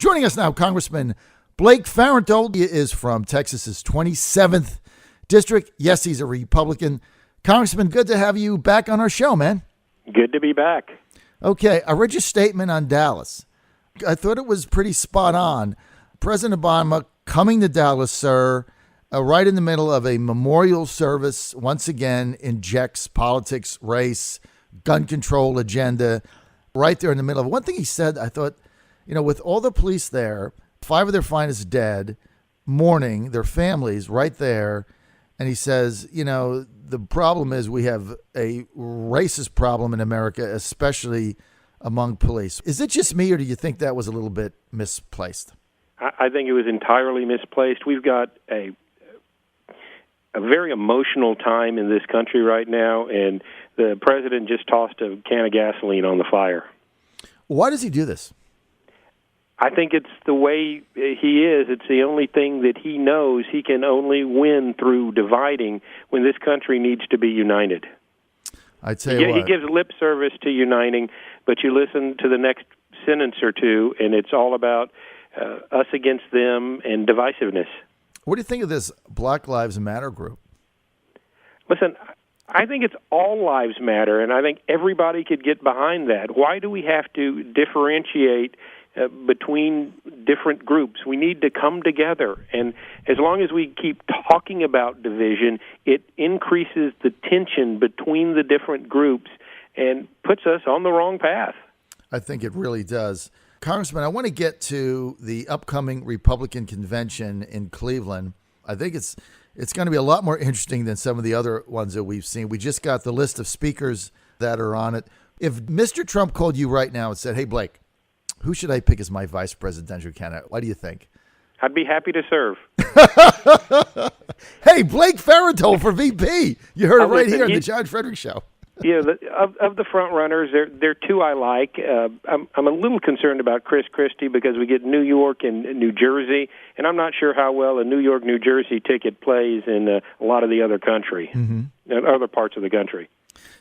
Joining us now, Congressman Blake Farenthold. He is from Texas's 27th district. Yes, he's a Republican. Congressman, good to have you back on our show, man. Good to be back. Okay, I read your statement on Dallas. I thought it was pretty spot on. President Obama coming to Dallas, sir, right in the middle of a memorial service, once again injects politics, race, gun control agenda, right there in the middle of it. One thing he said, I thought, with all the police there, 5 of their finest dead, mourning, their families right there, and he says, the problem is we have a racist problem in America, especially among police. Is it just me, or do you think that was a little bit misplaced? I think it was entirely misplaced. We've got a very emotional time in this country right now, and the president just tossed a can of gasoline on the fire. Why does he do this? I think it's the way he is. It's the only thing that he knows. He can only win through dividing when this country needs to be united. I tell you what. He gives lip service to uniting, but you listen to the next sentence or two, and it's all about us against them and divisiveness. What do you think of this Black Lives Matter group? Listen, I think it's all lives matter, and I think everybody could get behind that. Why do we have to differentiate between different groups? We need to come together, and as long as we keep talking about division, it increases the tension between the different groups and puts us on the wrong path. I think it really does. Congressman, I want to get to the upcoming Republican convention in Cleveland. I think it's going to be a lot more interesting than some of the other ones that we've seen. We just got the list of speakers that are on it. If Mr. Trump called you right now and said, hey, Blake, who should I pick as my vice presidential candidate? What do you think? I'd be happy to serve. Hey, Blake Farenthold for VP. You heard it right here on the John Fredericks Show. Yeah, of the front runners, there are 2 I like. I'm a little concerned about Chris Christie because we get New York and New Jersey, and I'm not sure how well a New York, New Jersey ticket plays in a lot of the other country, other parts of the country.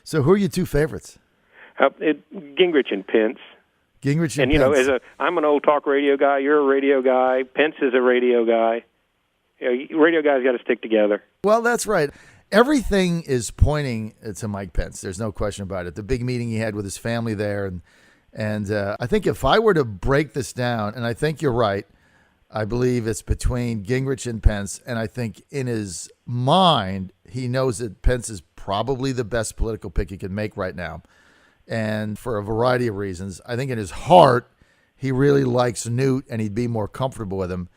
So who are your 2 favorites? Gingrich and Pence. Gingrich and Pence. I'm an old talk radio guy. You're a radio guy. Pence is a radio guy. Radio guys got to stick together. Well, that's right. Everything is pointing to Mike Pence. There's no question about it. The big meeting he had with his family there. And I think if I were to break this down, and I think you're right, I believe it's between Gingrich and Pence. And I think in his mind, he knows that Pence is probably the best political pick he can make right now. And for a variety of reasons, I think in his heart, he really likes Newt and he'd be more comfortable with him.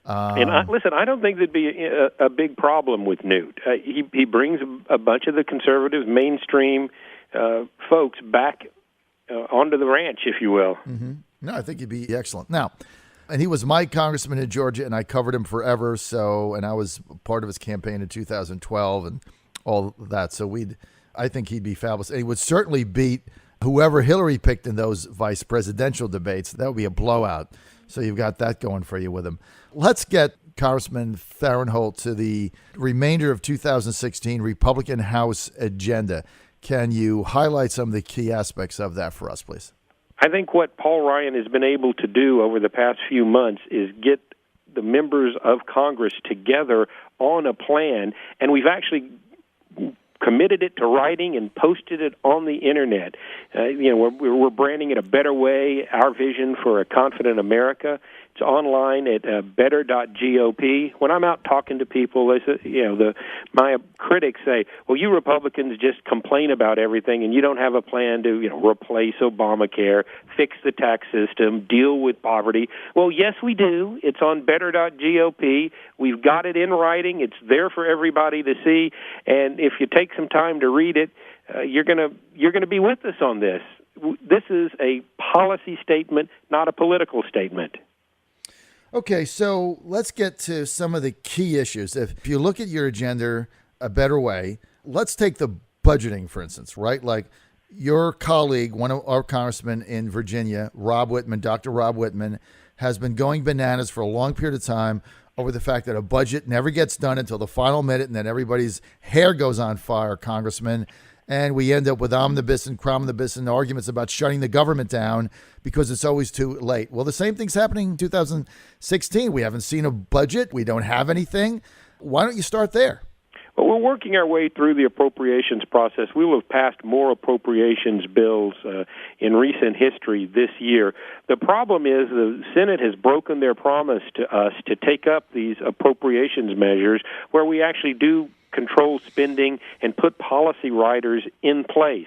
Listen, I don't think there'd be a big problem with Newt. He brings a bunch of the conservative mainstream folks back onto the ranch, if you will. Mm-hmm. No, I think he'd be excellent. Now, and he was my congressman in Georgia, and I covered him forever. And I was part of his campaign in 2012 and all that. So I think he'd be fabulous. And he would certainly beat whoever Hillary picked in those vice presidential debates. That would be a blowout. So you've got that going for you with him. Let's get Congressman Farenthold to the remainder of 2016 Republican House agenda. Can you highlight some of the key aspects of that for us, please? I think what Paul Ryan has been able to do over the past few months is get the members of Congress together on a plan, and we've actually committed it to writing and posted it on the internet. We're branding it a better way, our vision for a confident America. It's online at better.gop. When I'm out talking to people, my critics say, well, you Republicans just complain about everything and you don't have a plan to replace Obamacare, fix the tax system, deal with poverty. Well, yes, we do. It's on better.gop. We've got it in writing. It's there for everybody to see. And if you take some time to read it, you're gonna be with us on this. This is a policy statement, not a political statement. Okay, so let's get to some of the key issues. If you look at your agenda a better way, let's take the budgeting, for instance, right? Like your colleague, one of our congressmen in Virginia, Dr. Rob Whitman, has been going bananas for a long period of time over the fact that a budget never gets done until the final minute and then everybody's hair goes on fire, Congressman. and we end up with omnibus and cromnibus and arguments about shutting the government down because it's always too late. Well, the same thing's happening in 2016. We haven't seen a budget. We don't have anything. Why don't you start there? Well, we're working our way through the appropriations process. We will have passed more appropriations bills in recent history this year. The problem is the Senate has broken their promise to us to take up these appropriations measures where we actually do control spending and put policy riders in place.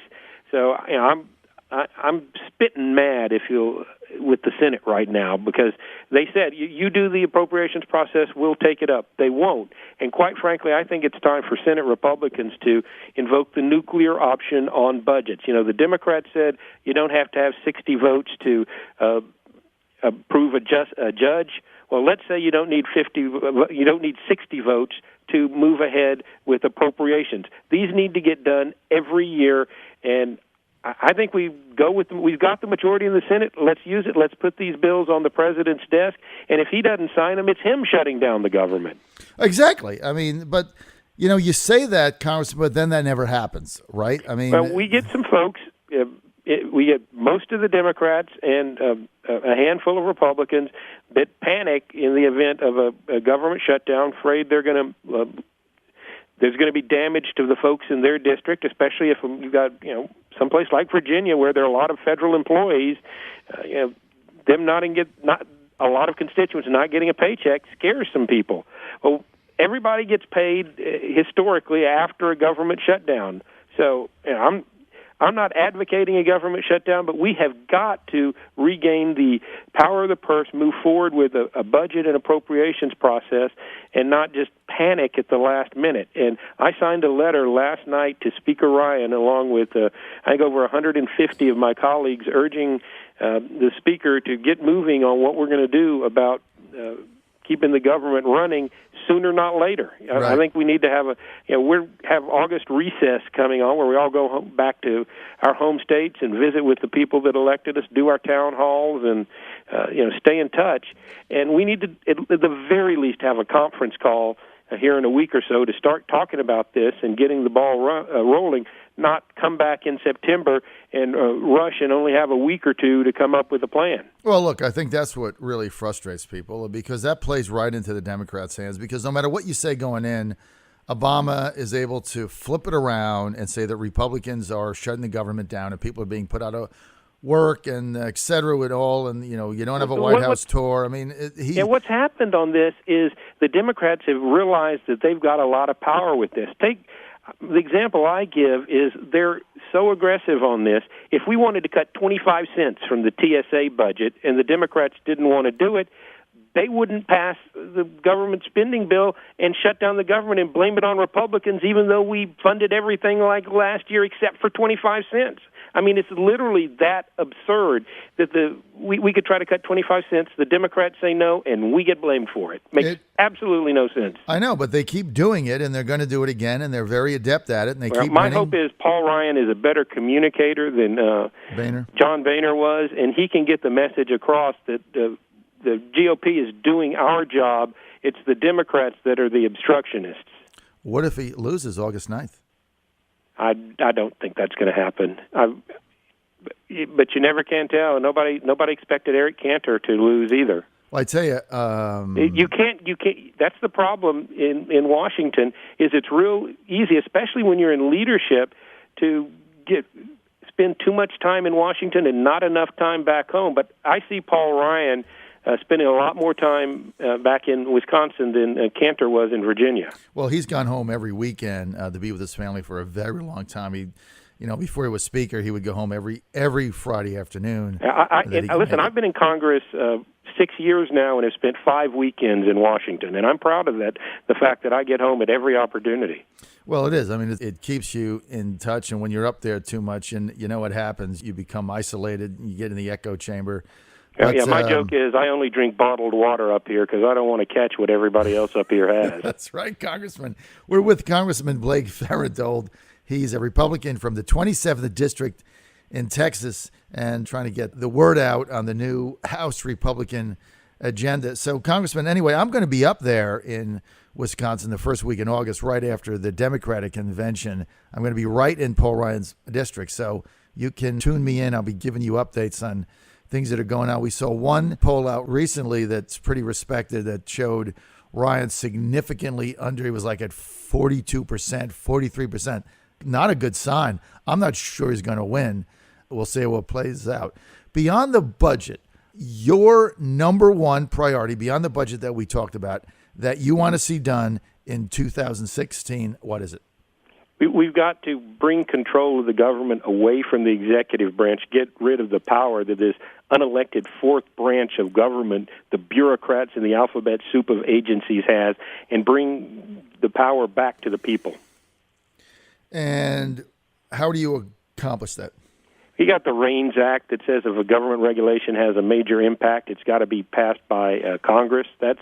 So I'm spitting mad, if you'll, with the Senate right now, because they said, you do the appropriations process, we'll take it up. They won't. And quite frankly, I think it's time for Senate Republicans to invoke the nuclear option on budgets. You know, the Democrats said you don't have to have 60 votes to approve a judge. Well, let's say you don't need 60 votes to move ahead with appropriations. These need to get done every year, and I think we've got the majority in the Senate. Let's use it. Let's put these bills on the president's desk. And if he doesn't sign them, it's him shutting down the government. Exactly. I mean, but, you know, you say that, Congressman, but then that never happens, right? I mean, well, we get some folks. We get most of the Democrats and a handful of Republicans that panic in the event of a government shutdown, afraid there's going to be damage to the folks in their district, especially if you've got, someplace like Virginia where there are a lot of federal employees. Them not a lot of constituents not getting a paycheck scares some people. Well, everybody gets paid historically after a government shutdown. So I'm not advocating a government shutdown, but we have got to regain the power of the purse, move forward with a budget and appropriations process, and not just panic at the last minute. And I signed a letter last night to Speaker Ryan, along with I think over 150 of my colleagues, urging the Speaker to get moving on what we're going to do about keeping the government running sooner, not later. Right. I think we need to have we have August recess coming on where we all go back to our home states and visit with the people that elected us, do our town halls, and stay in touch. And we need to, at the very least, have a conference call here in a week or so to start talking about this and getting the ball rolling, not come back in September and rush and only have a week or two to come up with a plan. Well, look, I think that's what really frustrates people, because that plays right into the Democrats' hands, because no matter what you say going in, Obama is able to flip it around and say that Republicans are shutting the government down and people are being put out of work and et cetera with all, and you don't have a White House tour. I mean, what's happened on this is the Democrats have realized that they've got a lot of power with this. The example I give is they're so aggressive on this. If we wanted to cut 25 cents from the TSA budget and the Democrats didn't want to do it, they wouldn't pass the government spending bill and shut down the government and blame it on Republicans, even though we funded everything like last year except for 25 cents. I mean, it's literally that absurd that we could try to cut 25 cents, the Democrats say no, and we get blamed for it. Makes absolutely no sense. I know, but they keep doing it, and they're going to do it again, and they're very adept at it, and they keep my winning. hope is Paul Ryan is a better communicator than John Boehner was, and he can get the message across that the GOP is doing our job. It's the Democrats that are the obstructionists. What if he loses August 9th? I don't think that's going to happen. But you never can tell. Nobody expected Eric Cantor to lose either. Well, I tell you, you can't. That's the problem in Washington. Is it's real easy, especially when you're in leadership, to spend too much time in Washington and not enough time back home. But I see Paul Ryan spending a lot more time back in Wisconsin than Cantor was in Virginia. Well, he's gone home every weekend to be with his family for a very long time. He, before he was Speaker, he would go home every Friday afternoon. Listen, I've been in Congress 6 years now and have spent 5 weekends in Washington, and I'm proud of that, the fact that I get home at every opportunity. Well, it is. I mean, it keeps you in touch, and when you're up there too much, and you know what happens, you become isolated, you get in the echo chamber. But, my joke is I only drink bottled water up here because I don't want to catch what everybody else up here has. That's right, Congressman. We're with Congressman Blake Farenthold. He's a Republican from the 27th District in Texas and trying to get the word out on the new House Republican agenda. So, Congressman, anyway, I'm going to be up there in Wisconsin the first week in August, right after the Democratic convention. I'm going to be right in Paul Ryan's district. So you can tune me in. I'll be giving you updates on things that are going on. We saw one poll out recently that's pretty respected that showed Ryan significantly under. He was like at 42%, 43%. Not a good sign. I'm not sure he's going to win. We'll see how it plays out. Beyond the budget, your number one priority, beyond the budget that we talked about, that you want to see done in 2016, what is it? We've got to bring control of the government away from the executive branch, get rid of the power that this unelected fourth branch of government, the bureaucrats and the alphabet soup of agencies has, and bring the power back to the people. And how do you accomplish that? You got the REINS Act that says if a government regulation has a major impact, it's got to be passed by Congress. That's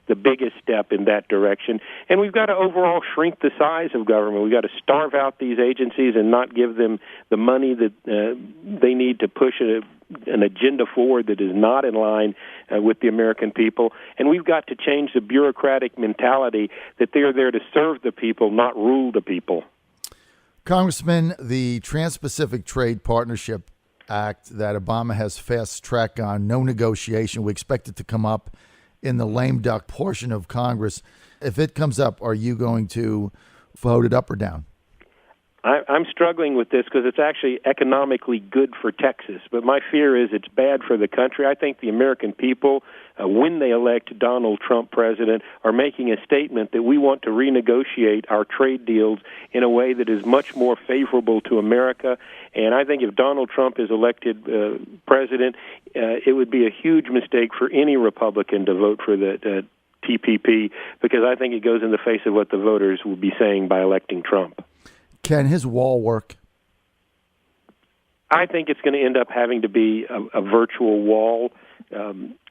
the biggest step in that direction. And we've got to overall shrink the size of government. We've got to starve out these agencies and not give them the money that they need to push an agenda forward that is not in line with the American people. And we've got to change the bureaucratic mentality that they are there to serve the people, not rule the people. Congressman, the Trans-Pacific Trade Partnership Act that Obama has fast-tracked on, no negotiation. We expect it to come up in the lame duck portion of Congress. If it comes up, are you going to vote it up or down? I'm struggling with this because it's actually economically good for Texas, but my fear is it's bad for the country. I think the American people, when they elect Donald Trump president, are making a statement that we want to renegotiate our trade deals in a way that is much more favorable to America. And I think if Donald Trump is elected president, it would be a huge mistake for any Republican to vote for the TPP, because I think it goes in the face of what the voters will be saying by electing Trump. Can his wall work? I think it's going to end up having to be a virtual wall.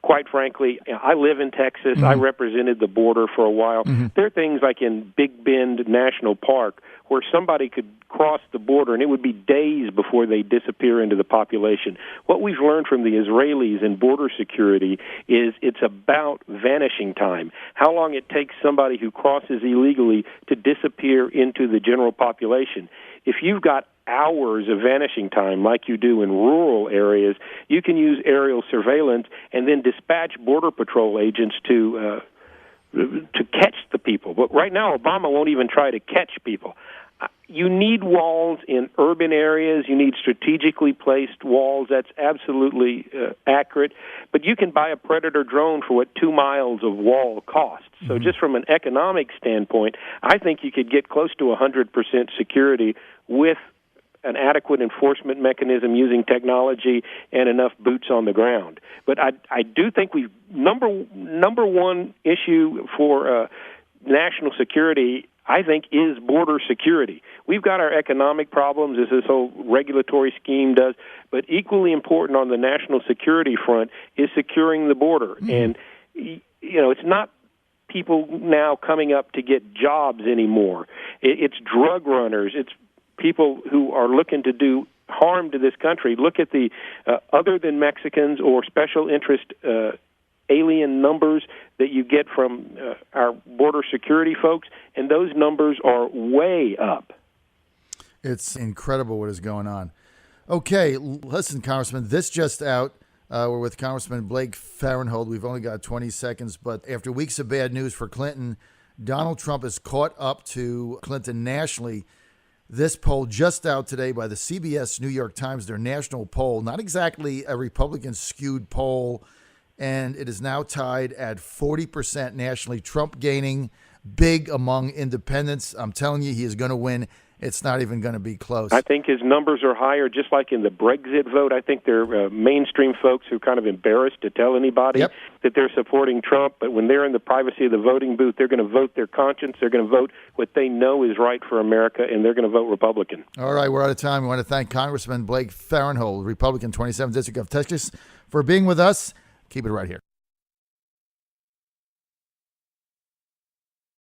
Quite frankly, I live in Texas. Mm-hmm. I represented the border for a while. Mm-hmm. There are things like in Big Bend National Park where somebody could cross the border and it would be days before they disappear into the population. What we've learned from the Israelis in border security is it's about vanishing time, how long it takes somebody who crosses illegally to disappear into the general population. If you've got hours of vanishing time like you do in rural areas, you can use aerial surveillance and then dispatch Border Patrol agents to catch the people. But right now, Obama won't even try to catch people. You need walls in urban areas. You need strategically placed walls. That's absolutely accurate. But you can buy a Predator drone for what 2 miles of wall costs. So mm-hmm. just from an economic standpoint, I think you could get close to 100% security with an adequate enforcement mechanism using technology and enough boots on the ground. But I do think we've number one issue for national security, I think, is border security. We've got our economic problems, as this whole regulatory scheme does, but equally important on the national security front is securing the border. Mm-hmm. And, you know, it's not people now coming up to get jobs anymore. It's drug runners. It's people who are looking to do harm to this country. Look at the other than Mexicans or special interest alien numbers that you get from our border security folks, and those numbers are way up. It's incredible what is going on. Okay, listen, Congressman, this just out. We're with Congressman Blake Farenthold. We've only got 20 seconds, but after weeks of bad news for Clinton, Donald Trump is caught up to Clinton nationally. This poll just out today by the CBS New York Times, their national poll, not exactly a Republican-skewed poll, and it is now tied at 40% nationally. Trump gaining big among independents. I'm telling you, he is going to win. It's not even going to be close. I think his numbers are higher, just like in the Brexit vote. I think they're mainstream folks who are kind of embarrassed to tell anybody that they're supporting Trump. But when they're in the privacy of the voting booth, they're going to vote their conscience. They're going to vote what they know is right for America, and they're going to vote Republican. All right, we're out of time. We want to thank Congressman Blake Farenthold, Republican, 27th District of Texas, for being with us. Keep it right here.